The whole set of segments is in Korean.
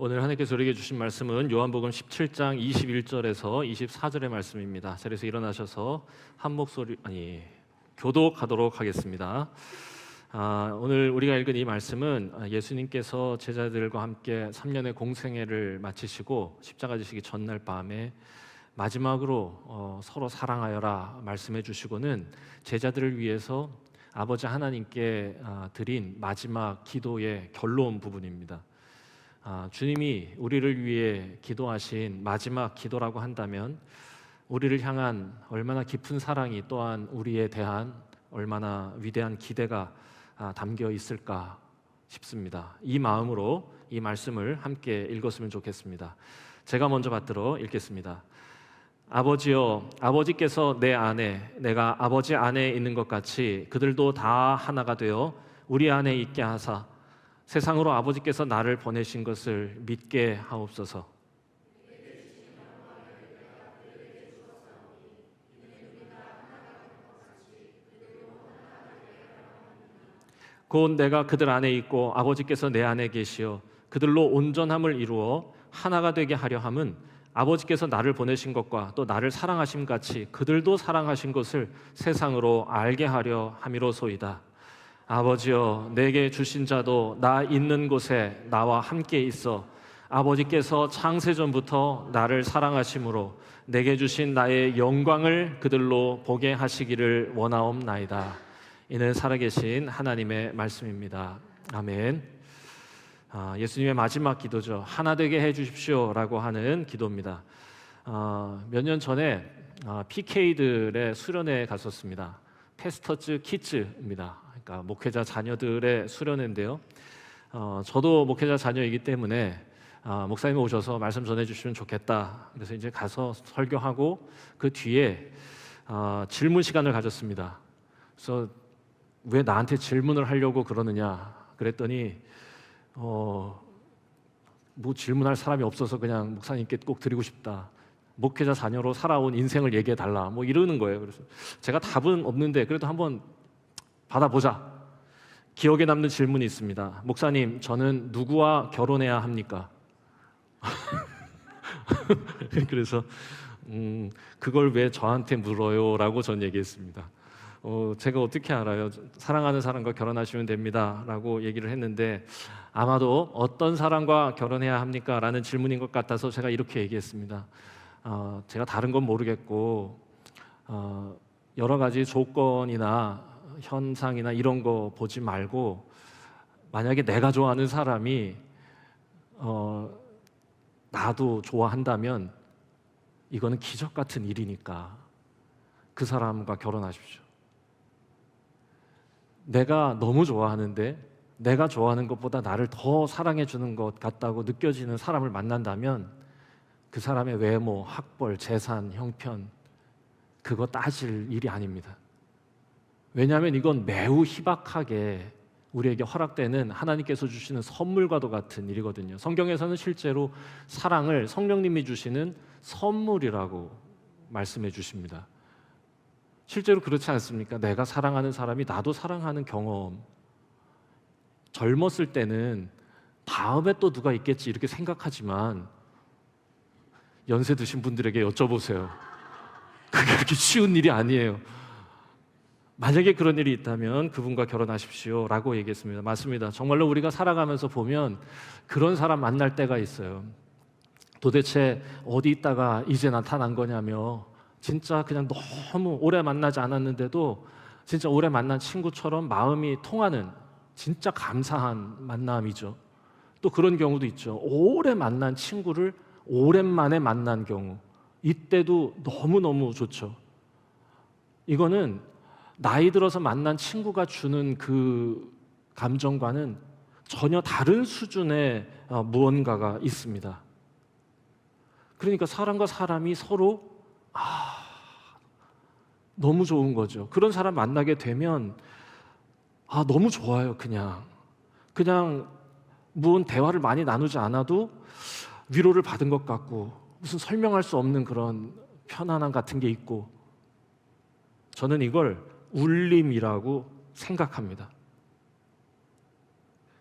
오늘 하나님께서 우리에게 주신 말씀은 요한복음 17장 21절에서 24절의 말씀입니다. 자리에서 일어나셔서 한 목소리 교독하도록 하겠습니다. 오늘 우리가 읽은 이 말씀은 예수님께서 제자들과 함께 3년의 공생애를 마치시고 십자가 지시기 전날 밤에 마지막으로 서로 사랑하여라 말씀해 주시고는 제자들을 위해서 아버지 하나님께 드린 마지막 기도의 결론 부분입니다. 주님이 우리를 위해 기도하신 마지막 기도라고 한다면 우리를 향한 얼마나 깊은 사랑이 또한 우리에 대한 얼마나 위대한 기대가 담겨 있을까 싶습니다. 이 마음으로 이 말씀을 함께 읽었으면 좋겠습니다. 제가 먼저 받들어 읽겠습니다. 아버지여, 아버지께서 내 안에 내가 아버지 안에 있는 것 같이 그들도 다 하나가 되어 우리 안에 있게 하사 세상으로 아버지께서 나를 보내신 것을 믿게 하옵소서. 곧 내가 그들 안에 있고 아버지께서 내 안에 계시어 그들로 온전함을 이루어 하나가 되게 하려 함은 아버지께서 나를 보내신 것과 또 나를 사랑하심 같이 그들도 사랑하신 것을 세상으로 알게 하려 함이로소이다. 아버지여, 내게 주신 자도 나 있는 곳에 나와 함께 있어 아버지께서 창세전부터 나를 사랑하심으로 내게 주신 나의 영광을 그들로 보게 하시기를 원하옵나이다. 이는 살아계신 하나님의 말씀입니다. 아멘. 예수님의 마지막 기도죠. 하나 되게 해주십시오라고 하는 기도입니다. 몇 년 전에 PK들의 수련회에 갔었습니다. 패스터즈 키즈입니다. 그러니까 목회자 자녀들의 수련회인데요. 저도 목회자 자녀이기 때문에 목사님 오셔서 말씀 전해주시면 좋겠다. 그래서 이제 가서 설교하고 그 뒤에 질문 시간을 가졌습니다. 그래서 왜 나한테 질문을 하려고 그러느냐 그랬더니 뭐 질문할 사람이 없어서 그냥 목사님께 꼭 드리고 싶다. 목회자 자녀로 살아온 인생을 얘기해 달라. 뭐 이러는 거예요. 그래서 제가 답은 없는데 그래도 한번 받아보자. 기억에 남는 질문이 있습니다. 목사님, 저는 누구와 결혼해야 합니까? 그래서 그걸 왜 저한테 물어요? 라고 전 얘기했습니다. 제가 어떻게 알아요? 사랑하는 사람과 결혼하시면 됩니다 라고 얘기를 했는데 아마도 어떤 사람과 결혼해야 합니까? 라는 질문인 것 같아서 제가 이렇게 얘기했습니다. 제가 다른 건 모르겠고 여러 가지 조건이나 현상이나 이런 거 보지 말고 만약에 내가 좋아하는 사람이 나도 좋아한다면 이거는 기적 같은 일이니까 그 사람과 결혼하십시오. 내가 너무 좋아하는데 내가 좋아하는 것보다 나를 더 사랑해 주는 것 같다고 느껴지는 사람을 만난다면 그 사람의 외모, 학벌, 재산, 형편 그거 따질 일이 아닙니다. 왜냐하면 이건 매우 희박하게 우리에게 허락되는 하나님께서 주시는 선물과도 같은 일이거든요. 성경에서는 실제로 사랑을 성령님이 주시는 선물이라고 말씀해 주십니다. 실제로 그렇지 않습니까? 내가 사랑하는 사람이 나도 사랑하는 경험. 젊었을 때는 다음에 또 누가 있겠지 이렇게 생각하지만 연세 드신 분들에게 여쭤보세요. 그게 그렇게 쉬운 일이 아니에요. 만약에 그런 일이 있다면 그분과 결혼하십시오 라고 얘기했습니다. 맞습니다. 정말로 우리가 살아가면서 보면 그런 사람 만날 때가 있어요. 도대체 어디 있다가 이제 나타난 거냐며 진짜 그냥 너무 오래 만나지 않았는데도 진짜 오래 만난 친구처럼 마음이 통하는 진짜 감사한 만남이죠. 또 그런 경우도 있죠. 오래 만난 친구를 오랜만에 만난 경우 이때도 너무너무 좋죠. 이거는 나이 들어서 만난 친구가 주는 그 감정과는 전혀 다른 수준의 무언가가 있습니다. 그러니까 사람과 사람이 서로 너무 좋은 거죠. 그런 사람 만나게 되면 너무 좋아요. 그냥 무언 대화를 많이 나누지 않아도 위로를 받은 것 같고 무슨 설명할 수 없는 그런 편안함 같은 게 있고 저는 이걸 울림이라고 생각합니다.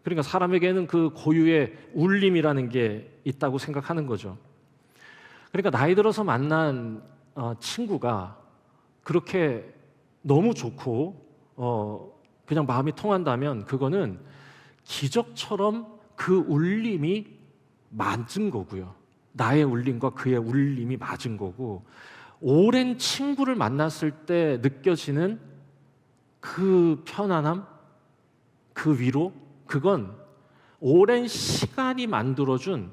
그러니까 사람에게는 그 고유의 울림이라는 게 있다고 생각하는 거죠. 그러니까 나이 들어서 만난 친구가 그렇게 너무 좋고 그냥 마음이 통한다면 그거는 기적처럼 그 울림이 맞은 거고요. 나의 울림과 그의 울림이 맞은 거고, 오랜 친구를 만났을 때 느껴지는 그 편안함, 그 위로, 그건 오랜 시간이 만들어준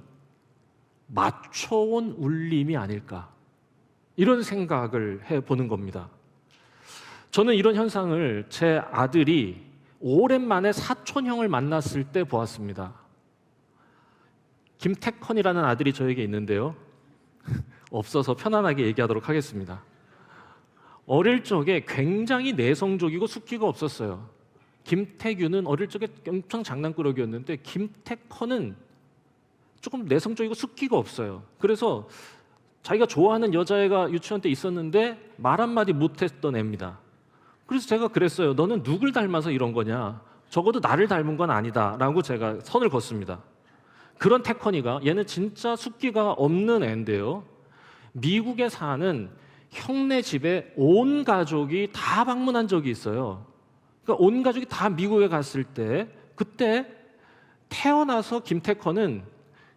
맞춰온 울림이 아닐까, 이런 생각을 해보는 겁니다. 저는 이런 현상을 제 아들이 오랜만에 사촌형을 만났을 때 보았습니다. 김태컨이라는 아들이 저에게 있는데요. 없어서 편안하게 얘기하도록 하겠습니다. 어릴 적에 굉장히 내성적이고 숫기가 없었어요. 김태규는 어릴 적에 엄청 장난꾸러기였는데 김태컨은 조금 내성적이고 숫기가 없어요. 그래서 자기가 좋아하는 여자애가 유치원 때 있었는데 말 한마디 못했던 애입니다. 그래서 제가 그랬어요. 너는 누굴 닮아서 이런 거냐? 적어도 나를 닮은 건 아니다 라고 제가 선을 걷습니다. 그런 태컨이가, 얘는 진짜 숫기가 없는 애인데요, 미국에 사는 형네 집에 온 가족이 다 방문한 적이 있어요. 그러니까 온 가족이 다 미국에 갔을 때, 그때 태어나서 김태컨은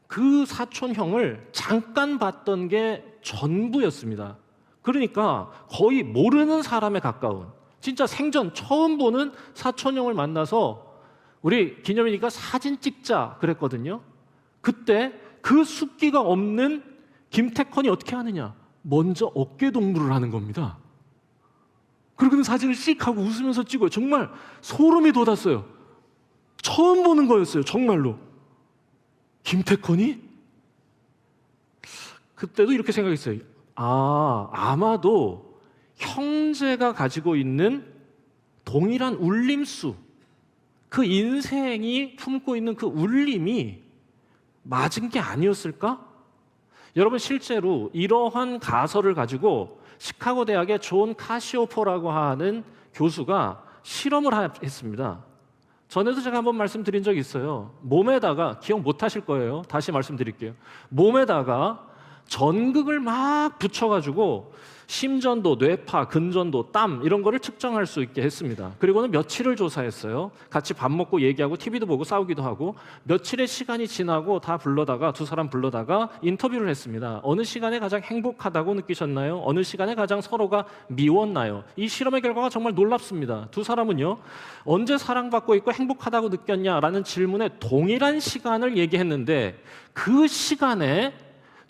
그 사촌 형을 잠깐 봤던 게 전부였습니다. 그러니까 거의 모르는 사람에 가까운, 진짜 생전 처음 보는 사촌 형을 만나서 우리 기념이니까 사진 찍자 그랬거든요. 그때 그 숫기가 없는 김태컨이 어떻게 하느냐? 먼저 어깨 동무를 하는 겁니다. 그리고는 사진을 씩 하고 웃으면서 찍어요. 정말 소름이 돋았어요. 처음 보는 거였어요. 정말로. 김태컨이? 그때도 이렇게 생각했어요. 아마도 형제가 가지고 있는 동일한 울림수, 그 인생이 품고 있는 그 울림이 맞은 게 아니었을까? 여러분, 실제로 이러한 가설을 가지고 시카고 대학의 존 카시오포라고 하는 교수가 실험을 했습니다. 전에도 제가 한번 말씀드린 적이 있어요. 몸에다가, 기억 못 하실 거예요. 다시 말씀드릴게요. 몸에다가 전극을 막 붙여가지고 심전도, 뇌파, 근전도, 땀 이런 거를 측정할 수 있게 했습니다. 그리고는 며칠을 조사했어요. 같이 밥 먹고 얘기하고 TV도 보고 싸우기도 하고, 며칠의 시간이 지나고 두 사람 불러다가 인터뷰를 했습니다. 어느 시간에 가장 행복하다고 느끼셨나요? 어느 시간에 가장 서로가 미웠나요? 이 실험의 결과가 정말 놀랍습니다. 두 사람은요, 언제 사랑받고 있고 행복하다고 느꼈냐라는 질문에 동일한 시간을 얘기했는데, 그 시간에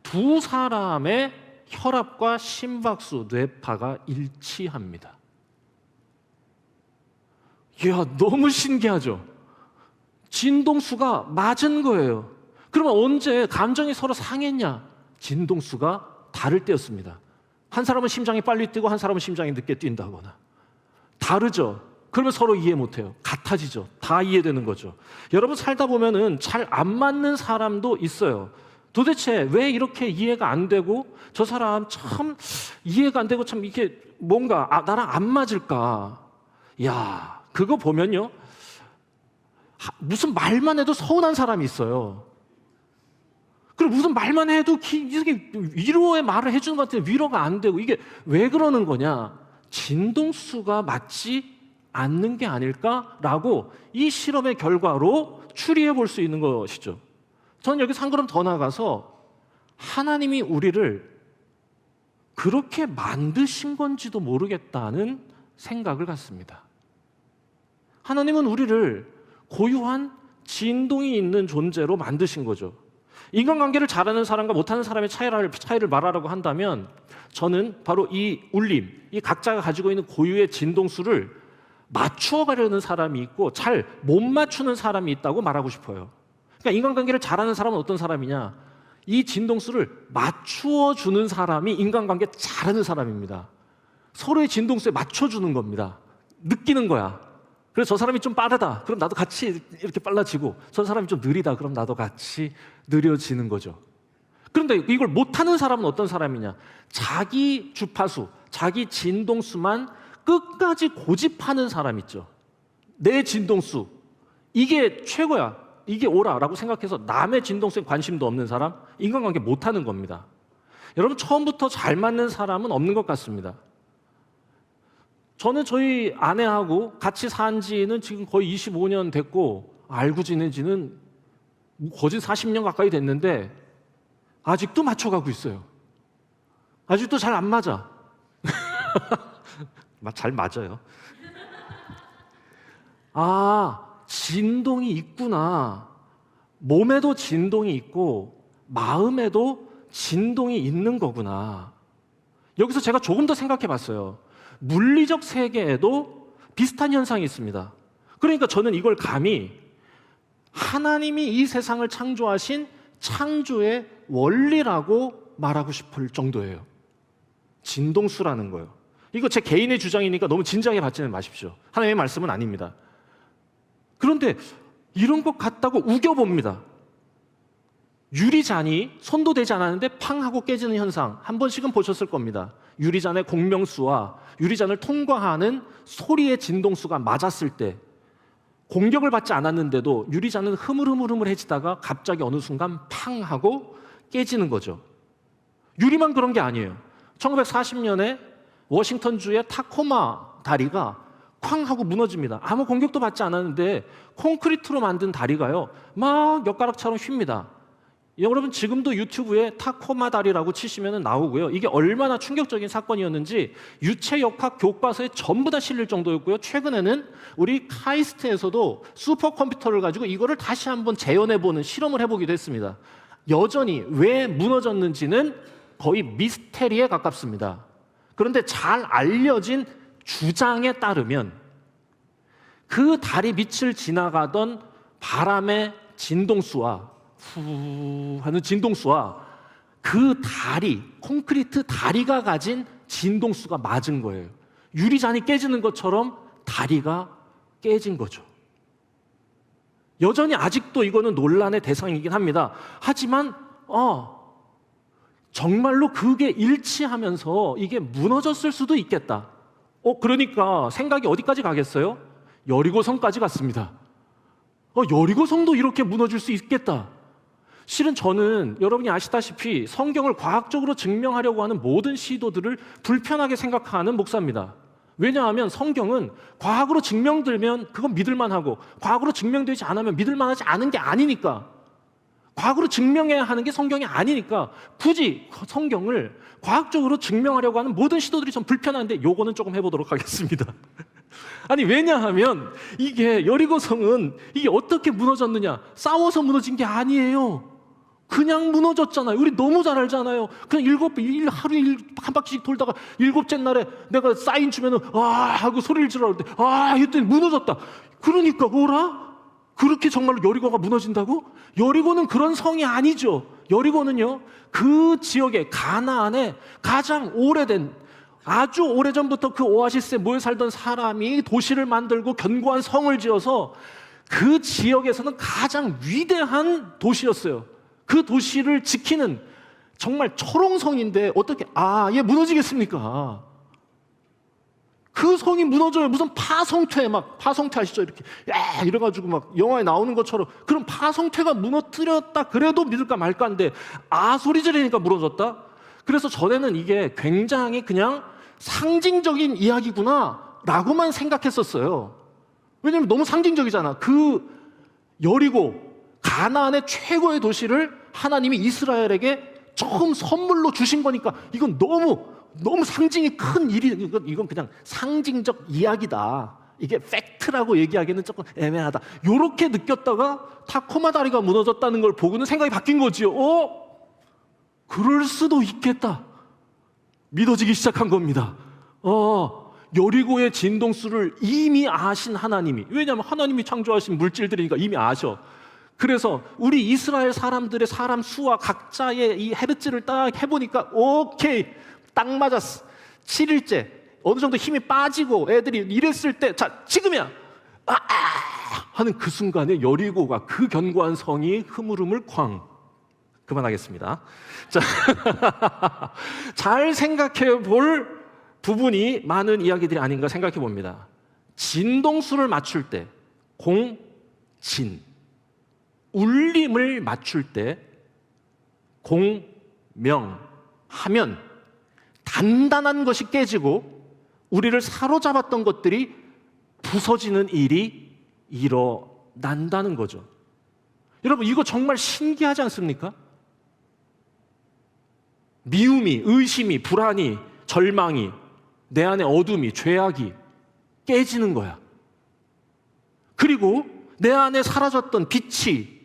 두 사람의 혈압과 심박수, 뇌파가 일치합니다. 이야, 너무 신기하죠? 진동수가 맞은 거예요. 그러면 언제 감정이 서로 상했냐? 진동수가 다를 때였습니다. 한 사람은 심장이 빨리 뛰고 한 사람은 심장이 늦게 뛴다거나. 다르죠? 그러면 서로 이해 못해요. 같아지죠? 다 이해되는 거죠. 여러분, 살다 보면은 잘 안 맞는 사람도 있어요. 도대체 왜 이렇게 이해가 안 되고, 저 사람 참 이해가 안 되고 참 이게 뭔가 나랑 안 맞을까? 야, 그거 보면요, 무슨 말만 해도 서운한 사람이 있어요. 그리고 무슨 말만 해도 이게 위로의 말을 해주는 것 같은데 위로가 안 되고, 이게 왜 그러는 거냐? 진동수가 맞지 않는 게 아닐까라고 이 실험의 결과로 추리해 볼 수 있는 것이죠. 저는 여기서 한 걸음 더 나가서 하나님이 우리를 그렇게 만드신 건지도 모르겠다는 생각을 갖습니다. 하나님은 우리를 고유한 진동이 있는 존재로 만드신 거죠. 인간관계를 잘하는 사람과 못하는 사람의 차이를 말하라고 한다면, 저는 바로 이 울림, 이 각자가 가지고 있는 고유의 진동수를 맞추어 가려는 사람이 있고 잘 못 맞추는 사람이 있다고 말하고 싶어요. 그러니까 인간관계를 잘하는 사람은 어떤 사람이냐? 이 진동수를 맞추어 주는 사람이 인간관계 잘하는 사람입니다. 서로의 진동수에 맞춰주는 겁니다. 느끼는 거야. 그래서 저 사람이 좀 빠르다, 그럼 나도 같이 이렇게 빨라지고, 저 사람이 좀 느리다, 그럼 나도 같이 느려지는 거죠. 그런데 이걸 못하는 사람은 어떤 사람이냐? 자기 주파수, 자기 진동수만 끝까지 고집하는 사람 있죠. 내 진동수, 이게 최고야, 이게 옳아라고 생각해서 남의 진동성에 관심도 없는 사람, 인간관계 못하는 겁니다. 여러분, 처음부터 잘 맞는 사람은 없는 것 같습니다. 저는 저희 아내하고 같이 산 지는 지금 거의 25년 됐고, 알고 지낸 지는 거진 40년 가까이 됐는데 아직도 맞춰가고 있어요. 아직도 잘 안 맞아. 잘 맞아요. 아, 진동이 있구나. 몸에도 진동이 있고 마음에도 진동이 있는 거구나. 여기서 제가 조금 더 생각해 봤어요. 물리적 세계에도 비슷한 현상이 있습니다. 그러니까 저는 이걸 감히 하나님이 이 세상을 창조하신 창조의 원리라고 말하고 싶을 정도예요. 진동수라는 거예요. 이거 제 개인의 주장이니까 너무 진지하게 받지는 마십시오. 하나님의 말씀은 아닙니다. 그런데 이런 것 같다고 우겨봅니다. 유리잔이 손도 대지 않았는데 팡 하고 깨지는 현상 한 번씩은 보셨을 겁니다. 유리잔의 공명수와 유리잔을 통과하는 소리의 진동수가 맞았을 때 공격을 받지 않았는데도 유리잔은 흐물흐물해지다가 갑자기 어느 순간 팡 하고 깨지는 거죠. 유리만 그런 게 아니에요. 1940년에 워싱턴주의 타코마 다리가 쾅 하고 무너집니다. 아무 공격도 받지 않았는데 콘크리트로 만든 다리가요 막 엿가락처럼 휩니다. 여러분, 지금도 유튜브에 타코마 다리라고 치시면 나오고요. 이게 얼마나 충격적인 사건이었는지 유체역학 교과서에 전부 다 실릴 정도였고요. 최근에는 우리 카이스트에서도 슈퍼컴퓨터를 가지고 이거를 다시 한번 재현해보는 실험을 해보기도 했습니다. 여전히 왜 무너졌는지는 거의 미스테리에 가깝습니다. 그런데 잘 알려진 주장에 따르면 그 다리 밑을 지나가던 바람의 진동수와 후 하는 진동수와 그 다리, 콘크리트 다리가 가진 진동수가 맞은 거예요. 유리잔이 깨지는 것처럼 다리가 깨진 거죠. 여전히 아직도 이거는 논란의 대상이긴 합니다. 하지만 정말로 그게 일치하면서 이게 무너졌을 수도 있겠다. 그러니까 생각이 어디까지 가겠어요? 여리고성까지 갔습니다. 여리고성도 이렇게 무너질 수 있겠다. 실은 저는 여러분이 아시다시피 성경을 과학적으로 증명하려고 하는 모든 시도들을 불편하게 생각하는 목사입니다. 왜냐하면 성경은 과학으로 증명되면 그건 믿을만하고 과학으로 증명되지 않으면 믿을만하지 않은 게 아니니까, 과학으로 증명해야 하는 게 성경이 아니니까 굳이 성경을 과학적으로 증명하려고 하는 모든 시도들이 좀 불편한데 요거는 조금 해보도록 하겠습니다. 아니, 왜냐하면 이게 여리고성은 이게 어떻게 무너졌느냐, 싸워서 무너진 게 아니에요. 그냥 무너졌잖아요. 우리 너무 잘 알잖아요. 그냥 하루에 한 바퀴씩 돌다가 7째 날에 내가 사인 주면은 하고 소리를 지르는데 이랬더니 무너졌다. 그러니까 뭐라? 그렇게 정말로 여리고가 무너진다고? 여리고는 그런 성이 아니죠. 여리고는요, 그 지역에 가나안에 가장 오래된, 아주 오래전부터 그 오아시스에 모여 살던 사람이 도시를 만들고 견고한 성을 지어서 그 지역에서는 가장 위대한 도시였어요. 그 도시를 지키는 정말 초롱성인데 어떻게 얘 무너지겠습니까? 그 성이 무너져요. 무슨 파성퇴 아시죠? 이렇게 이래가지고 막 영화에 나오는 것처럼 그런 파성퇴가 무너뜨렸다 그래도 믿을까 말까인데 소리 지르니까 무너졌다? 그래서 전에는 이게 굉장히 그냥 상징적인 이야기구나 라고만 생각했었어요. 왜냐면 너무 상징적이잖아. 그 여리고, 가나안의 최고의 도시를 하나님이 이스라엘에게 처음 선물로 주신 거니까 이건 너무 상징이 큰 일이, 이건 그냥 상징적 이야기다. 이게 팩트라고 얘기하기는 조금 애매하다. 이렇게 느꼈다가 타코마 다리가 무너졌다는 걸 보고는 생각이 바뀐 거지요. 그럴 수도 있겠다. 믿어지기 시작한 겁니다. 여리고의 진동수를 이미 아신 하나님이, 왜냐하면 하나님이 창조하신 물질들이니까 이미 아셔. 그래서 우리 이스라엘 사람들의 사람 수와 각자의 이 헤르츠를 딱 해보니까 오케이, 딱 맞았어. 7일째 어느 정도 힘이 빠지고 애들이 이랬을 때, 자, 지금이야 하는 그 순간에 여리고가, 그 견고한 성이 흐물흐물 쾅. 그만하겠습니다. 자, 잘 생각해 볼 부분이 많은 이야기들이 아닌가 생각해 봅니다. 진동수를 맞출 때, 공, 진, 울림을 맞출 때 공, 명 하면 단단한 것이 깨지고 우리를 사로잡았던 것들이 부서지는 일이 일어난다는 거죠. 여러분, 이거 정말 신기하지 않습니까? 미움이, 의심이, 불안이, 절망이, 내 안에 어둠이, 죄악이 깨지는 거야. 그리고 내 안에 사라졌던 빛이,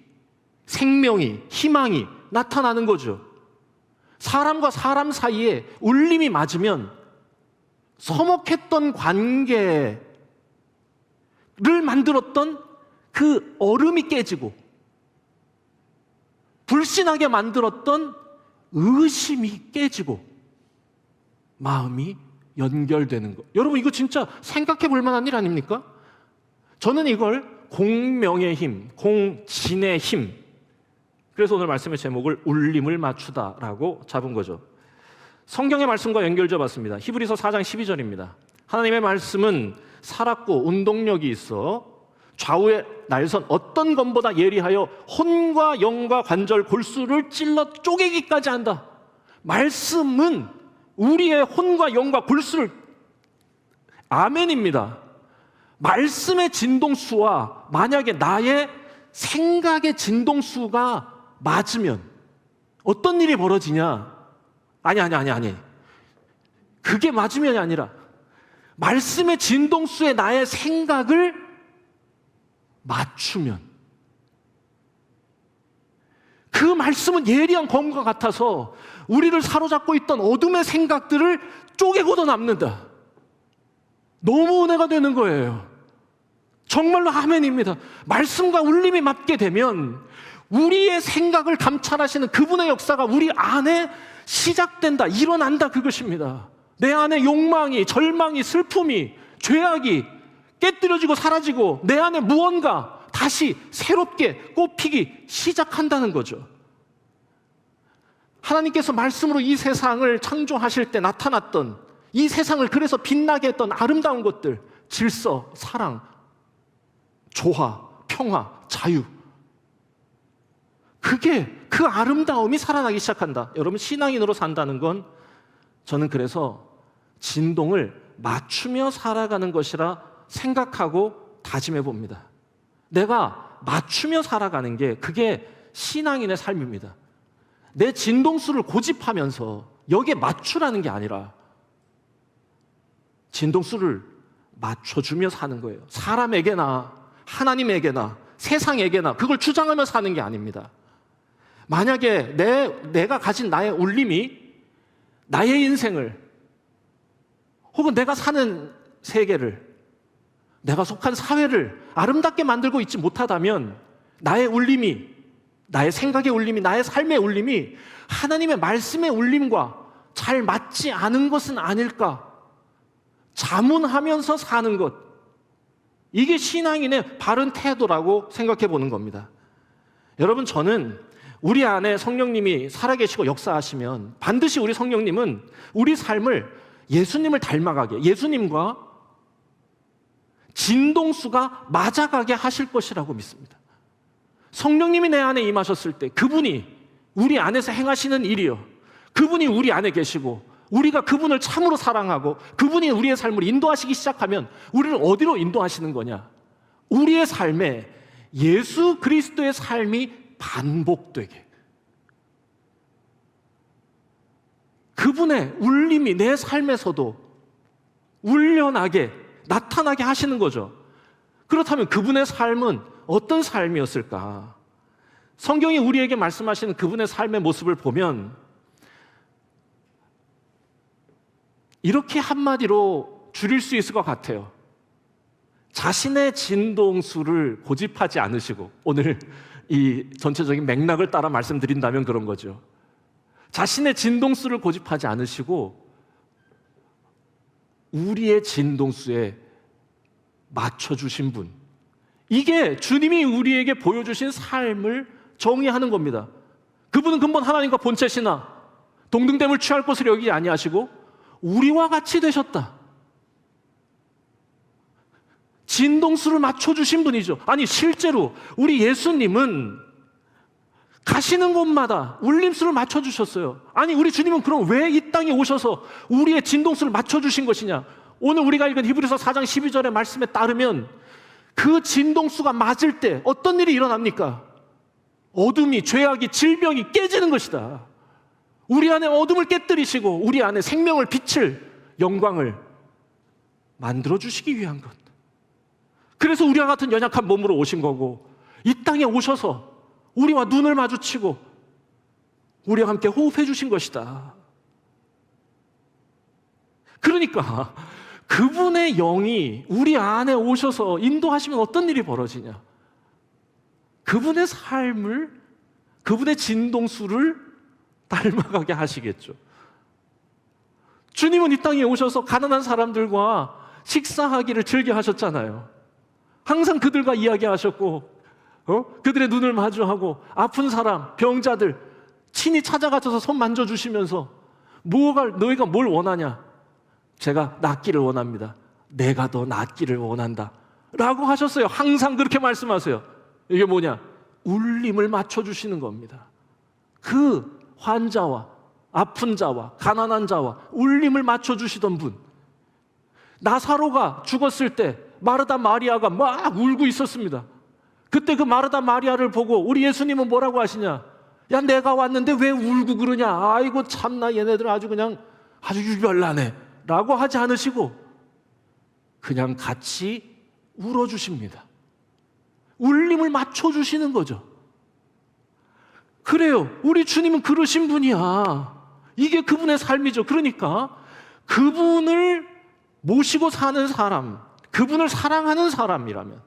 생명이, 희망이 나타나는 거죠. 사람과 사람 사이에 울림이 맞으면 서먹했던 관계를 만들었던 그 얼음이 깨지고 불신하게 만들었던 의심이 깨지고 마음이 연결되는 것. 여러분, 이거 진짜 생각해 볼 만한 일 아닙니까? 저는 이걸 공명의 힘, 공진의 힘, 그래서 오늘 말씀의 제목을 울림을 맞추다라고 잡은 거죠. 성경의 말씀과 연결져 봤습니다. 히브리서 4장 12절입니다. 하나님의 말씀은 살았고 운동력이 있어 좌우의 날선 어떤 검보다 예리하여 혼과 영과 관절 골수를 찔러 쪼개기까지 한다. 말씀은 우리의 혼과 영과 골수를, 아멘입니다. 말씀의 진동수와 만약에 나의 생각의 진동수가 맞으면 어떤 일이 벌어지냐? 아니. 그게 맞으면이 아니라 말씀의 진동수에 나의 생각을 맞추면, 그 말씀은 예리한 검과 같아서 우리를 사로잡고 있던 어둠의 생각들을 쪼개고도 남는다. 너무 은혜가 되는 거예요. 정말로 아멘입니다. 말씀과 울림이 맞게 되면 우리의 생각을 감찰하시는 그분의 역사가 우리 안에 시작된다, 일어난다, 그것입니다. 내 안에 욕망이, 절망이, 슬픔이, 죄악이 깨뜨려지고 사라지고 내 안에 무언가 다시 새롭게 꽃피기 시작한다는 거죠. 하나님께서 말씀으로 이 세상을 창조하실 때 나타났던, 이 세상을 그래서 빛나게 했던 아름다운 것들, 질서, 사랑, 조화, 평화, 자유, 그게, 그 아름다움이 살아나기 시작한다. 여러분, 신앙인으로 산다는 건 저는 그래서 진동을 맞추며 살아가는 것이라 생각하고 다짐해 봅니다. 내가 맞추며 살아가는 게, 그게 신앙인의 삶입니다. 내 진동수를 고집하면서 여기에 맞추라는 게 아니라 진동수를 맞춰주며 사는 거예요. 사람에게나 하나님에게나 세상에게나 그걸 주장하며 사는 게 아닙니다. 만약에 내가 가진 나의 울림이 나의 인생을, 혹은 내가 사는 세계를, 내가 속한 사회를 아름답게 만들고 있지 못하다면 나의 울림이, 나의 생각의 울림이, 나의 삶의 울림이 하나님의 말씀의 울림과 잘 맞지 않은 것은 아닐까 자문하면서 사는 것, 이게 신앙인의 바른 태도라고 생각해 보는 겁니다. 여러분, 저는 우리 안에 성령님이 살아계시고 역사하시면 반드시 우리 성령님은 우리 삶을 예수님을 닮아가게, 예수님과 진동수가 맞아가게 하실 것이라고 믿습니다. 성령님이 내 안에 임하셨을 때 그분이 우리 안에서 행하시는 일이요, 그분이 우리 안에 계시고 우리가 그분을 참으로 사랑하고 그분이 우리의 삶을 인도하시기 시작하면 우리를 어디로 인도하시는 거냐? 우리의 삶에 예수 그리스도의 삶이 반복되게, 그분의 울림이 내 삶에서도 울려나게, 나타나게 하시는 거죠. 그렇다면 그분의 삶은 어떤 삶이었을까? 성경이 우리에게 말씀하시는 그분의 삶의 모습을 보면 이렇게 한마디로 줄일 수 있을 것 같아요. 자신의 진동수를 고집하지 않으시고, 오늘 이 전체적인 맥락을 따라 말씀드린다면 그런 거죠. 자신의 진동수를 고집하지 않으시고 우리의 진동수에 맞춰주신 분, 이게 주님이 우리에게 보여주신 삶을 정의하는 겁니다. 그분은 근본 하나님과 본체시나 동등됨을 취할 것을 여기지 아니하시고 우리와 같이 되셨다. 진동수를 맞춰주신 분이죠. 아니 실제로 우리 예수님은 가시는 곳마다 울림수를 맞춰주셨어요. 아니 우리 주님은 그럼 왜 이 땅에 오셔서 우리의 진동수를 맞춰주신 것이냐? 오늘 우리가 읽은 히브리서 4장 12절의 말씀에 따르면 그 진동수가 맞을 때 어떤 일이 일어납니까? 어둠이, 죄악이, 질병이 깨지는 것이다. 우리 안에 어둠을 깨뜨리시고 우리 안에 생명을, 빛을, 영광을 만들어주시기 위한 것. 그래서 우리와 같은 연약한 몸으로 오신 거고 이 땅에 오셔서 우리와 눈을 마주치고 우리와 함께 호흡해 주신 것이다. 그러니까 그분의 영이 우리 안에 오셔서 인도하시면 어떤 일이 벌어지냐? 그분의 삶을, 그분의 진동수를 닮아가게 하시겠죠. 주님은 이 땅에 오셔서 가난한 사람들과 식사하기를 즐겨 하셨잖아요. 항상 그들과 이야기하셨고 그들의 눈을 마주하고 아픈 사람, 병자들 친히 찾아가셔서 손 만져주시면서 너희가 뭘 원하냐? 제가 낫기를 원합니다. 내가 더 낫기를 원한다 라고 하셨어요. 항상 그렇게 말씀하세요. 이게 뭐냐? 울림을 맞춰주시는 겁니다. 그 환자와 아픈 자와 가난한 자와 울림을 맞춰주시던 분. 나사로가 죽었을 때 마르다 마리아가 막 울고 있었습니다. 그때 그 마르다 마리아를 보고 우리 예수님은 뭐라고 하시냐? 야, 내가 왔는데 왜 울고 그러냐? 아이고 참나, 얘네들 아주 유별나네 라고 하지 않으시고 그냥 같이 울어주십니다. 울림을 맞춰주시는 거죠. 그래요, 우리 주님은 그러신 분이야. 이게 그분의 삶이죠. 그러니까 그분을 모시고 사는 사람, 그분을 사랑하는 사람이라면,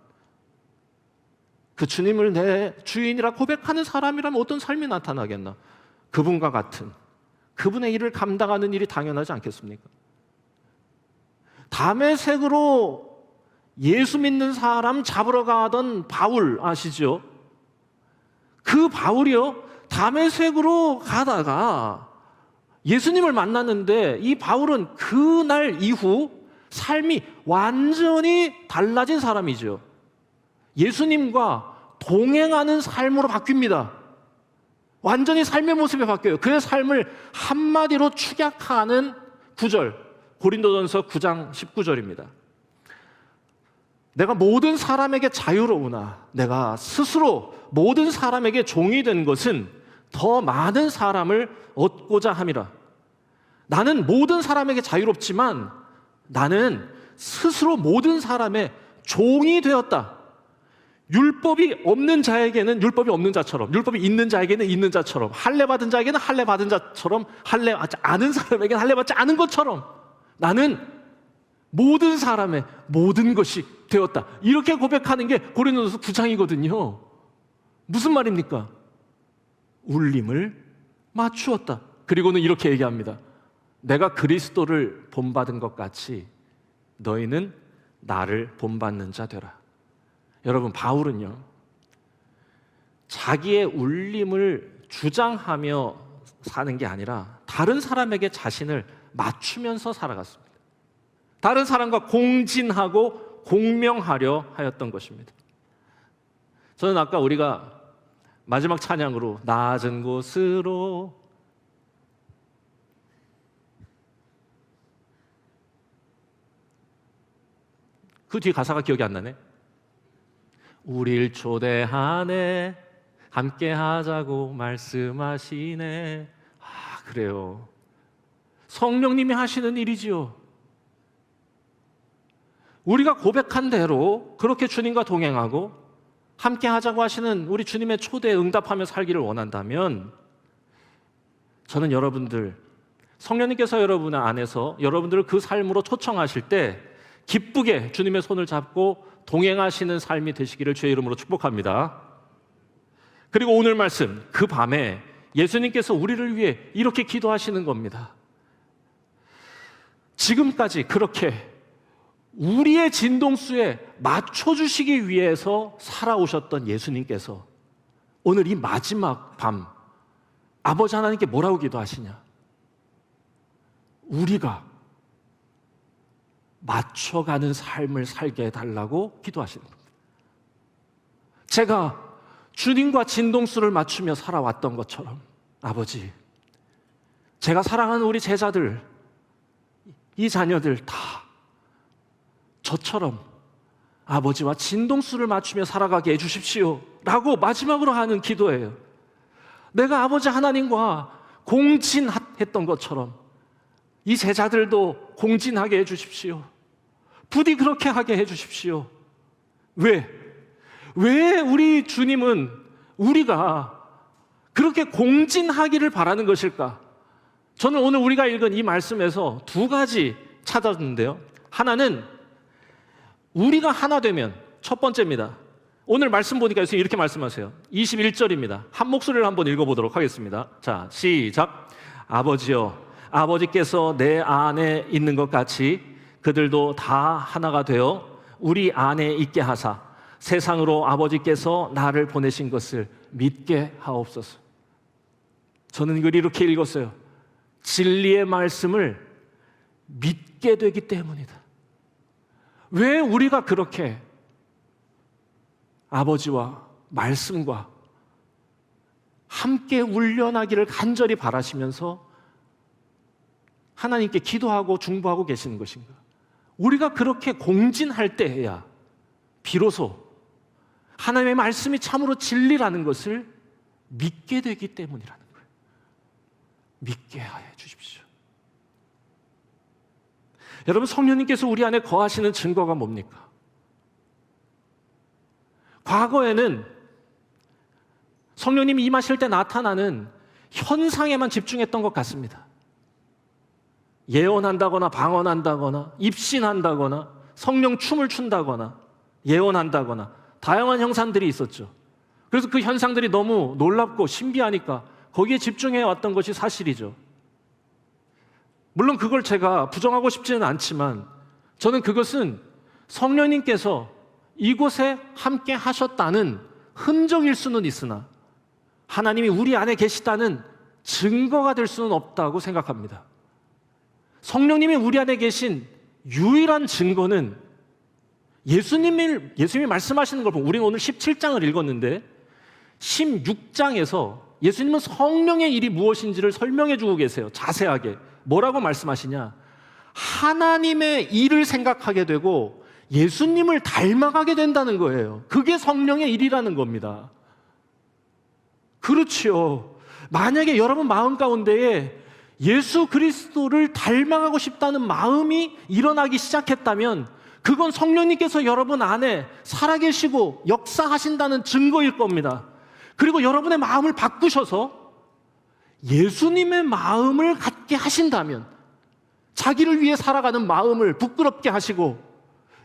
그 주님을 내 주인이라 고백하는 사람이라면 어떤 삶이 나타나겠나? 그분과 같은, 그분의 일을 감당하는 일이 당연하지 않겠습니까? 다메섹으로 예수 믿는 사람 잡으러 가던 바울 아시죠? 그 바울이요, 다메섹으로 가다가 예수님을 만났는데 이 바울은 그날 이후 삶이 완전히 달라진 사람이죠. 예수님과 동행하는 삶으로 바뀝니다. 완전히 삶의 모습이 바뀌어요. 그의 삶을 한마디로 축약하는 구절, 고린도전서 9장 19절입니다. 내가 모든 사람에게 자유로우나 내가 스스로 모든 사람에게 종이 된 것은 더 많은 사람을 얻고자 함이라. 나는 모든 사람에게 자유롭지만 나는 스스로 모든 사람의 종이 되었다. 율법이 없는 자에게는 율법이 없는 자처럼, 율법이 있는 자에게는 있는 자처럼, 할례 받은 자에게는 할례 받은 자처럼, 할례 받지 않은 사람에게는 할례 받지 않은 것처럼 나는 모든 사람의 모든 것이 되었다. 이렇게 고백하는 게 고린도전서 9장이거든요. 무슨 말입니까? 울림을 맞추었다. 그리고는 이렇게 얘기합니다. 내가 그리스도를 본받은 것 같이 너희는 나를 본받는 자 되라. 여러분, 바울은요, 자기의 울림을 주장하며 사는 게 아니라 다른 사람에게 자신을 맞추면서 살아갔습니다. 다른 사람과 공진하고 공명하려 하였던 것입니다. 저는 아까 우리가 마지막 찬양으로 낮은 곳으로, 그 뒤에 가사가 기억이 안 나네. 우릴 초대하네, 함께 하자고 말씀하시네. 그래요. 성령님이 하시는 일이지요. 우리가 고백한 대로 그렇게 주님과 동행하고 함께 하자고 하시는 우리 주님의 초대에 응답하며 살기를 원한다면, 저는 여러분들, 성령님께서 여러분 안에서 여러분들을 그 삶으로 초청하실 때 기쁘게 주님의 손을 잡고 동행하시는 삶이 되시기를 주의 이름으로 축복합니다. 그리고 오늘 말씀, 그 밤에 예수님께서 우리를 위해 이렇게 기도하시는 겁니다. 지금까지 그렇게 우리의 진동수에 맞춰주시기 위해서 살아오셨던 예수님께서 오늘 이 마지막 밤 아버지 하나님께 뭐라고 기도하시냐? 우리가 맞춰가는 삶을 살게 해달라고 기도하시는 겁니다. 제가 주님과 진동수를 맞추며 살아왔던 것처럼 아버지, 제가 사랑하는 우리 제자들, 이 자녀들 다 저처럼 아버지와 진동수를 맞추며 살아가게 해주십시오 라고 마지막으로 하는 기도예요. 내가 아버지 하나님과 공진했던 것처럼 이 제자들도 공진하게 해주십시오. 부디 그렇게 하게 해주십시오. 왜 우리 주님은 우리가 그렇게 공진하기를 바라는 것일까? 저는 오늘 우리가 읽은 이 말씀에서 두 가지 찾았는데요. 하나는 우리가 하나 되면, 첫 번째입니다. 오늘 말씀 보니까 예수님 이렇게 말씀하세요. 21절입니다. 한 목소리를 한번 읽어보도록 하겠습니다. 자, 시작. 아버지여, 아버지께서 내 안에 있는 것 같이 그들도 다 하나가 되어 우리 안에 있게 하사 세상으로 아버지께서 나를 보내신 것을 믿게 하옵소서. 저는 이걸 이렇게 읽었어요. 진리의 말씀을 믿게 되기 때문이다. 왜 우리가 그렇게 아버지와 말씀과 함께 훈련하기를 간절히 바라시면서 하나님께 기도하고 중보하고 계시는 것인가? 우리가 그렇게 공진할 때야 비로소 하나님의 말씀이 참으로 진리라는 것을 믿게 되기 때문이라는 거예요. 믿게 하여 주십시오. 여러분, 성령님께서 우리 안에 거하시는 증거가 뭡니까? 과거에는 성령님이 임하실 때 나타나는 현상에만 집중했던 것 같습니다. 예언한다거나 방언한다거나 입신한다거나 성령 춤을 춘다거나 예언한다거나 다양한 형상들이 있었죠. 그래서 그 현상들이 너무 놀랍고 신비하니까 거기에 집중해 왔던 것이 사실이죠. 물론 그걸 제가 부정하고 싶지는 않지만 저는 그것은 성령님께서 이곳에 함께 하셨다는 흔적일 수는 있으나 하나님이 우리 안에 계시다는 증거가 될 수는 없다고 생각합니다. 성령님이 우리 안에 계신 유일한 증거는 예수님이 말씀하시는 걸 보면, 우리는 오늘 17장을 읽었는데 16장에서 예수님은 성령의 일이 무엇인지를 설명해 주고 계세요. 자세하게. 뭐라고 말씀하시냐? 하나님의 일을 생각하게 되고 예수님을 닮아가게 된다는 거예요. 그게 성령의 일이라는 겁니다. 그렇지요. 만약에 여러분 마음 가운데에 예수 그리스도를 닮아가고 싶다는 마음이 일어나기 시작했다면 그건 성령님께서 여러분 안에 살아계시고 역사하신다는 증거일 겁니다. 그리고 여러분의 마음을 바꾸셔서 예수님의 마음을 갖게 하신다면, 자기를 위해 살아가는 마음을 부끄럽게 하시고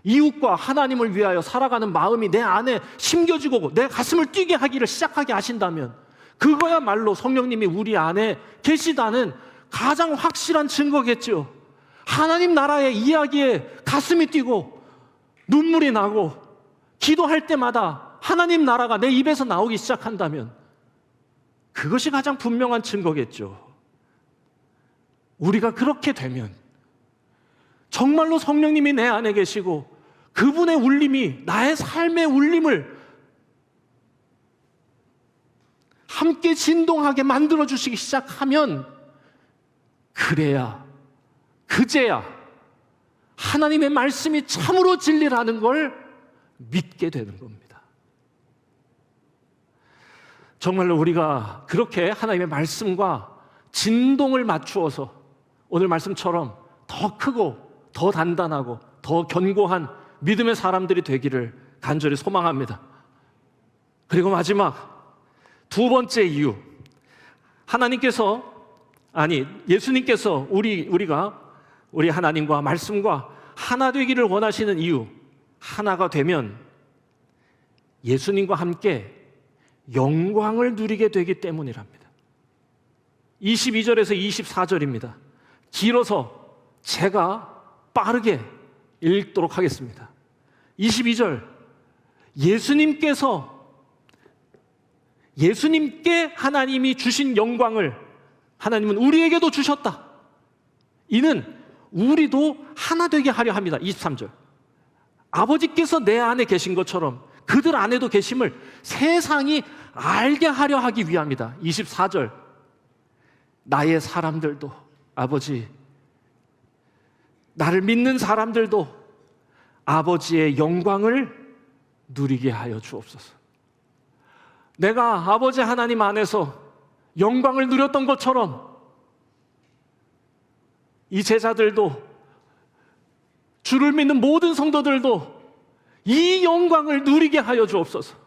이웃과 하나님을 위하여 살아가는 마음이 내 안에 심겨지고 내 가슴을 뛰게 하기를 시작하게 하신다면, 그거야말로 성령님이 우리 안에 계시다는 가장 확실한 증거겠죠. 하나님 나라의 이야기에 가슴이 뛰고 눈물이 나고 기도할 때마다 하나님 나라가 내 입에서 나오기 시작한다면 그것이 가장 분명한 증거겠죠. 우리가 그렇게 되면 정말로 성령님이 내 안에 계시고 그분의 울림이 나의 삶의 울림을 함께 진동하게 만들어주시기 시작하면, 그래야, 그제야 하나님의 말씀이 참으로 진리라는 걸 믿게 되는 겁니다. 정말로 우리가 그렇게 하나님의 말씀과 진동을 맞추어서 오늘 말씀처럼 더 크고 더 단단하고 더 견고한 믿음의 사람들이 되기를 간절히 소망합니다. 그리고 마지막 두 번째 이유, 예수님께서 우리 하나님과 말씀과 하나 되기를 원하시는 이유, 하나가 되면 예수님과 함께 영광을 누리게 되기 때문이랍니다. 22절에서 24절입니다. 길어서 제가 빠르게 읽도록 하겠습니다. 22절, 예수님께 하나님이 주신 영광을 하나님은 우리에게도 주셨다. 이는 우리도 하나 되게 하려 합니다. 23절. 아버지께서 내 안에 계신 것처럼 그들 안에도 계심을 세상이 알게 하려 하기 위함이다. 24절. 나의 사람들도, 아버지, 나를 믿는 사람들도 아버지의 영광을 누리게 하여 주옵소서. 내가 아버지 하나님 안에서 영광을 누렸던 것처럼 이 제자들도, 주를 믿는 모든 성도들도 이 영광을 누리게 하여 주옵소서.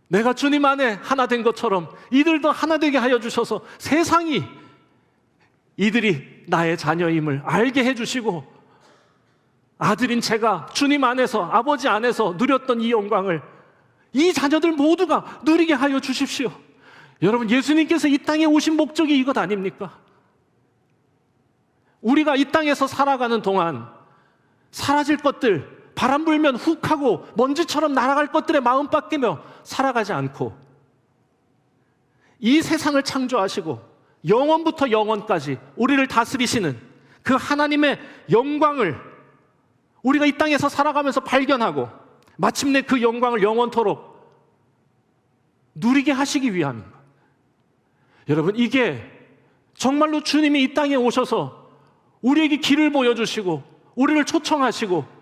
내가 주님 안에 하나 된 것처럼 이들도 하나 되게 하여 주셔서 세상이 이들이 나의 자녀임을 알게 해주시고, 아들인 제가 주님 안에서, 아버지 안에서 누렸던 이 영광을 이 자녀들 모두가 누리게 하여 주십시오. 여러분, 예수님께서 이 땅에 오신 목적이 이것 아닙니까? 우리가 이 땅에서 살아가는 동안 사라질 것들, 바람 불면 훅 하고 먼지처럼 날아갈 것들에 마음 빡개며 살아가지 않고, 이 세상을 창조하시고 영원부터 영원까지 우리를 다스리시는 그 하나님의 영광을 우리가 이 땅에서 살아가면서 발견하고 마침내 그 영광을 영원토록 누리게 하시기 위함입니다. 여러분, 이게 정말로 주님이 이 땅에 오셔서 우리에게 길을 보여주시고 우리를 초청하시고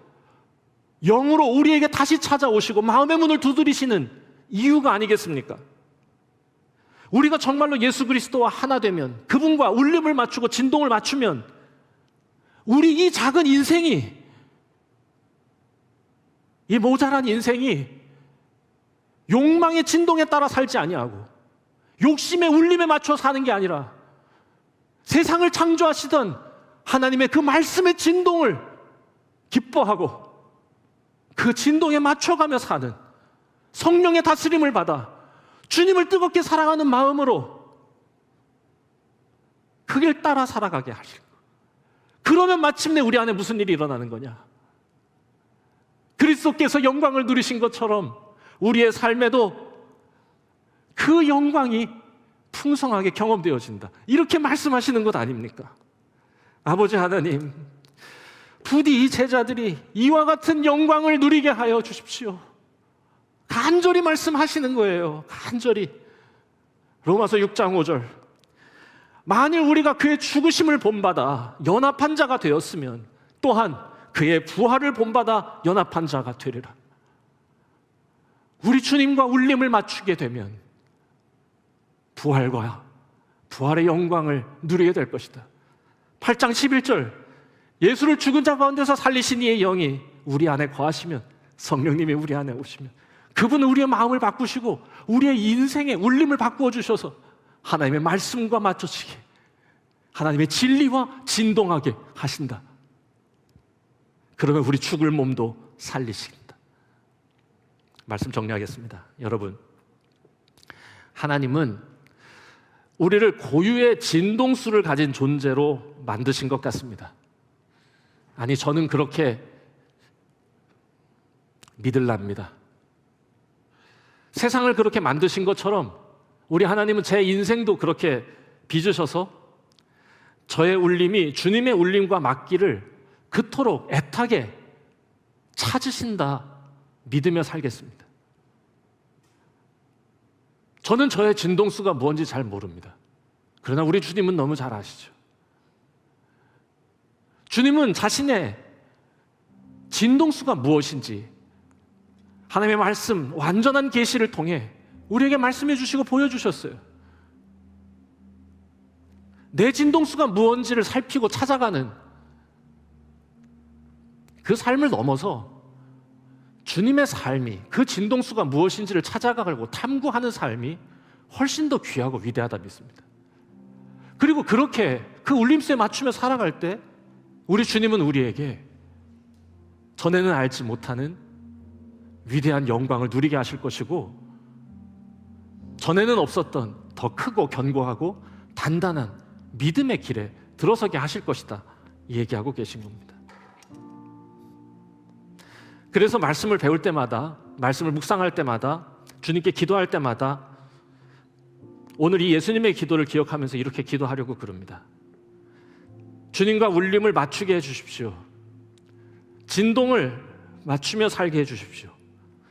영으로 우리에게 다시 찾아오시고 마음의 문을 두드리시는 이유가 아니겠습니까? 우리가 정말로 예수 그리스도와 하나 되면, 그분과 울림을 맞추고 진동을 맞추면 우리 이 작은 인생이, 이 모자란 인생이 욕망의 진동에 따라 살지 아니하고 욕심의 울림에 맞춰 사는 게 아니라 세상을 창조하시던 하나님의 그 말씀의 진동을 기뻐하고 그 진동에 맞춰가며 사는, 성령의 다스림을 받아 주님을 뜨겁게 사랑하는 마음으로 그 길 따라 살아가게 하시고, 그러면 마침내 우리 안에 무슨 일이 일어나는 거냐? 그리스도께서 영광을 누리신 것처럼 우리의 삶에도 그 영광이 풍성하게 경험되어진다. 이렇게 말씀하시는 것 아닙니까? 아버지 하나님, 부디 이 제자들이 이와 같은 영광을 누리게 하여 주십시오. 간절히 말씀하시는 거예요. 간절히. 로마서 6장 5절. 만일 우리가 그의 죽으심을 본받아 연합한 자가 되었으면 또한 그의 부활을 본받아 연합한 자가 되리라. 우리 주님과 울림을 맞추게 되면 부활의 영광을 누리게 될 것이다. 8장 11절. 예수를 죽은 자 가운데서 살리신 이의 영이 우리 안에 거하시면, 성령님이 우리 안에 오시면 그분은 우리의 마음을 바꾸시고 우리의 인생의 울림을 바꾸어 주셔서 하나님의 말씀과 맞춰지게, 하나님의 진리와 진동하게 하신다. 그러면 우리 죽을 몸도 살리신다. 말씀 정리하겠습니다. 여러분, 하나님은 우리를 고유의 진동수를 가진 존재로 만드신 것 같습니다. 아니, 저는 그렇게 믿을랍니다. 세상을 그렇게 만드신 것처럼 우리 하나님은 제 인생도 그렇게 빚으셔서 저의 울림이 주님의 울림과 맞기를 그토록 애타게 찾으신다 믿으며 살겠습니다. 저는 저의 진동수가 뭔지 잘 모릅니다. 그러나 우리 주님은 너무 잘 아시죠. 주님은 자신의 진동수가 무엇인지 하나님의 말씀, 완전한 계시를 통해 우리에게 말씀해 주시고 보여주셨어요. 내 진동수가 무엇인지를 살피고 찾아가는 그 삶을 넘어서 주님의 삶이, 그 진동수가 무엇인지를 찾아가고 탐구하는 삶이 훨씬 더 귀하고 위대하다 믿습니다. 그리고 그렇게 그 울림수에 맞추며 살아갈 때 우리 주님은 우리에게 전에는 알지 못하는 위대한 영광을 누리게 하실 것이고, 전에는 없었던 더 크고 견고하고 단단한 믿음의 길에 들어서게 하실 것이다, 얘기하고 계신 겁니다. 그래서 말씀을 배울 때마다, 말씀을 묵상할 때마다, 주님께 기도할 때마다 오늘 이 예수님의 기도를 기억하면서 이렇게 기도하려고 그럽니다. 주님과 울림을 맞추게 해주십시오. 진동을 맞추며 살게 해주십시오.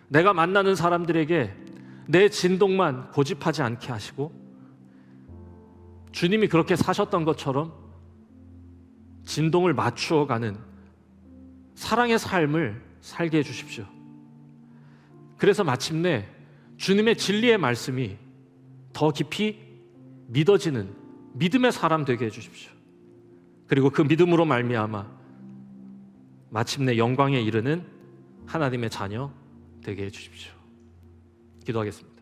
내가 만나는 사람들에게 내 진동만 고집하지 않게 하시고 주님이 그렇게 사셨던 것처럼 진동을 맞추어가는 사랑의 삶을 살게 해주십시오. 그래서 마침내 주님의 진리의 말씀이 더 깊이 믿어지는 믿음의 사람 되게 해주십시오. 그리고 그 믿음으로 말미암아 마침내 영광에 이르는 하나님의 자녀 되게 해주십시오. 기도하겠습니다.